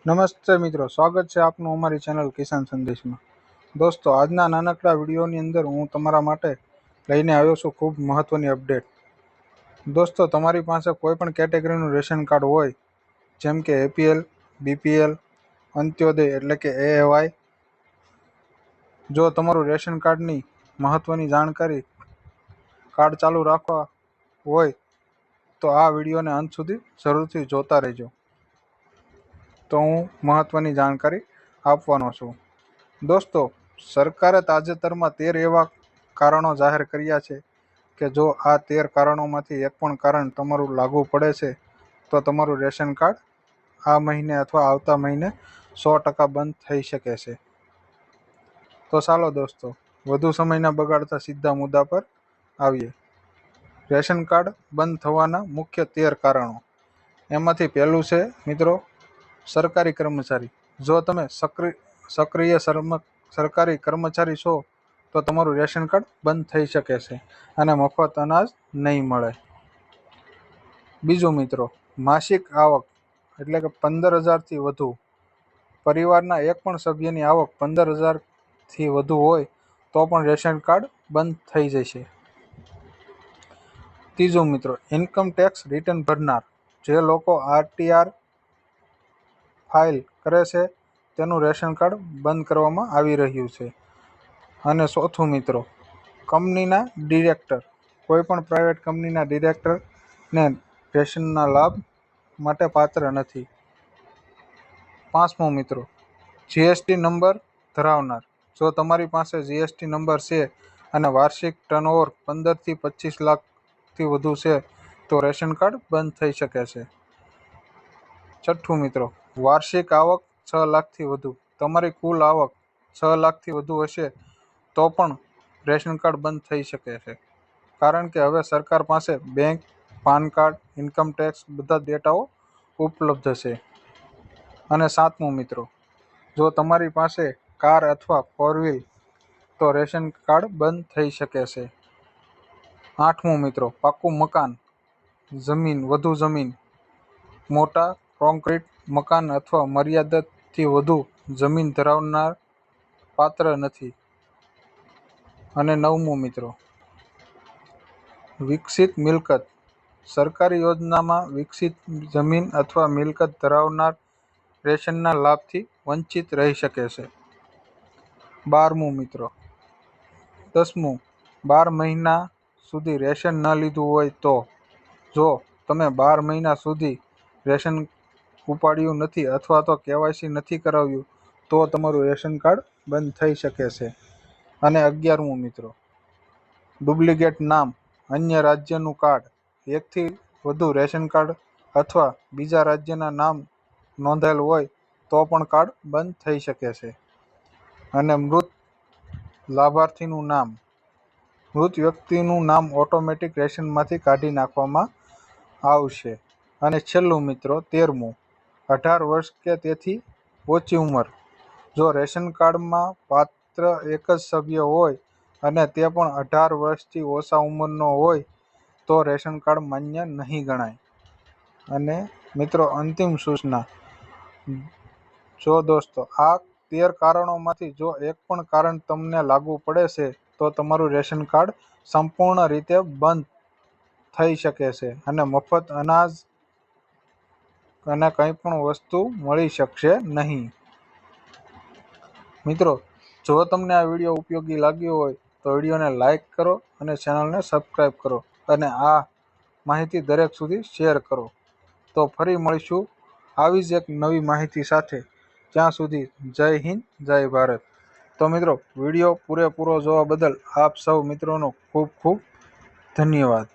નમસ્તે મિત્રો, સ્વાગત છે આપનું અમારી ચેનલ કિસાન સંદેશમાં। દોસ્તો, આજના નાનકડા વિડીયોની અંદર હું તમારા માટે લઈને આવ્યો છું ખૂબ મહત્ત્વની અપડેટ। દોસ્તો, તમારી પાસે કોઈ પણ કેટેગરીનું રેશન કાર્ડ હોય, જેમ કે એપીએલ, બીપીએલ, અંત્યોદય એટલે કે એએવાય, જો તમારું રેશન કાર્ડની મહત્ત્વની જાણકારી કાર્ડ ચાલુ રાખવા હોય તો આ વિડીયોને અંત સુધી જરૂરથી જોતા રહેજો। તો હું મહત્ત્વની જાણકારી આપવાનો છું। દોસ્તો, સરકારે તાજેતરમાં 13 એવા કારણો જાહેર કર્યા છે કે જો આ 13 કારણોમાંથી એક પણ કારણ તમારું લાગુ પડે છે તો તમારું રેશન કાર્ડ આ મહિને અથવા આવતા મહિને 100% બંધ થઈ શકે છે। તો ચાલો દોસ્તો, વધુ સમય ન બગાડતા સીધા મુદ્દા પર આવીએ। રેશન કાર્ડ બંધ થવાના મુખ્ય 13 કારણો। એમાંથી પહેલું છે મિત્રો, સરકારી કર્મચારી। જો તમે સક્રિય સરકારી કર્મચારી છો તો તમારું રેશન કાર્ડ બંધ થઈ શકે છે અને મફત અનાજ નહીં મળે। બીજું મિત્રો, માસિક આવક એટલે કે 15,000થી વધુ। પરિવારના એક પણ સભ્યની આવક 15,000થી વધુ હોય તો પણ રેશન કાર્ડ બંધ થઈ જશે। ત્રીજું મિત્રો, ઇન્કમ ટેક્સ રિટર્ન ભરનાર। જે લોકો આરટીઆર ફાઇલ કરે છે તેનું રેશન કાર્ડ બંધ કરવામાં આવી રહ્યું છે। અને ચોથું મિત્રો, કંપનીના ડિરેક્ટર। કોઈ પણ પ્રાઇવેટ કંપનીના ડિરેક્ટરને રેશનના લાભ માટે પાત્ર નથી। પાંચમું મિત્રો, જીએસટી નંબર ધરાવનાર। જો તમારી પાસે જીએસટી નંબર છે અને વાર્ષિક ટર્નઓવર 15થી 25 લાખથી વધુ છે તો રેશન કાર્ડ બંધ થઈ શકે છે। છઠ્ઠું મિત્રો, વાર્ષિક આવક 6 લાખથી વધુ। તમારી કુલ આવક 6 લાખથી વધુ હશે તો પણ રેશન કાર્ડ બંધ થઈ શકે છે, કારણ કે હવે સરકાર પાસે bank, PAN card, income tax બધા ડેટાઓ ઉપલબ્ધ છે। અને સાતમું મિત્રો, જો તમારી પાસે કાર અથવા 4 વ્હીલ તો રેશન કાર્ડ બંધ થઈ શકે છે। આઠમું મિત્રો, પાક્કું મકાન, વધુ જમીન, મોટા કોન્ક્રીટ મકાન અથવા મર્યાદાથી વધુ જમીન ધરાવનાર પાત્ર નથી। અને નવમું મિત્રો, વિકસિત મિલકત। સરકારી યોજનામાં વિકસિત જમીન અથવા મિલકત ધરાવનાર રેશનના લાભથી વંચિત રહી શકે છે। 12મું મિત્રો, 10મું, 12 મહિના સુધી રેશન ન લીધું હોય તો। જો તમે 12 મહિના સુધી રેશન ઉપાડ્યું નથી અથવા તો કેવાયસી નથી કરાવ્યું તો તમારું રેશન કાર્ડ બંધ થઈ શકે છે। અને 11મું મિત્રો, ડુપ્લિકેટ નામ, અન્ય રાજ્યનું કાર્ડ। એકથી વધુ રેશન કાર્ડ અથવા બીજા રાજ્યના નામ નોંધાયેલ હોય તો પણ કાર્ડ બંધ થઈ શકે છે। અને મૃત લાભાર્થીનું નામ। મૃત વ્યક્તિનું નામ ઓટોમેટિક રેશનમાંથી કાઢી નાખવામાં આવશે। અને છેલ્લું મિત્રો, 13મું, 18 વર્ષ કે તેથી ઓછી ઉંમર। જો રેશન કાર્ડમાં પાત્ર એક જ સભ્ય હોય અને તે પણ 18 વર્ષથી ઓછા ઉંમરનો હોય તો રેશન કાર્ડ માન્ય નહીં ગણાય। અને મિત્રો, અંતિમ સૂચના। જો દોસ્તો, આ 13 કારણોમાંથી જો એક પણ કારણ તમને લાગુ પડે છે તો તમારું રેશન કાર્ડ સંપૂર્ણ રીતે બંધ થઈ શકે છે અને મફત અનાજ અને કંઈ પણ વસ્તુ મળી શકશે નહીં। મિત્રો, જો તમને આ વિડીયો ઉપયોગી લાગ્યો હોય તો વિડીયોને લાઇક કરો અને ચેનલને સબસ્ક્રાઈબ કરો અને આ માહિતી દરેક સુધી શેર કરો। તો ફરી મળીશું આવી જ એક નવી માહિતી સાથે। ત્યાં સુધી જય હિન્દ, જય ભારત। તો મિત્રો, વિડીયો પૂરેપૂરો જોવા બદલ આપ સૌ મિત્રોનો ખૂબ ખૂબ ધન્યવાદ।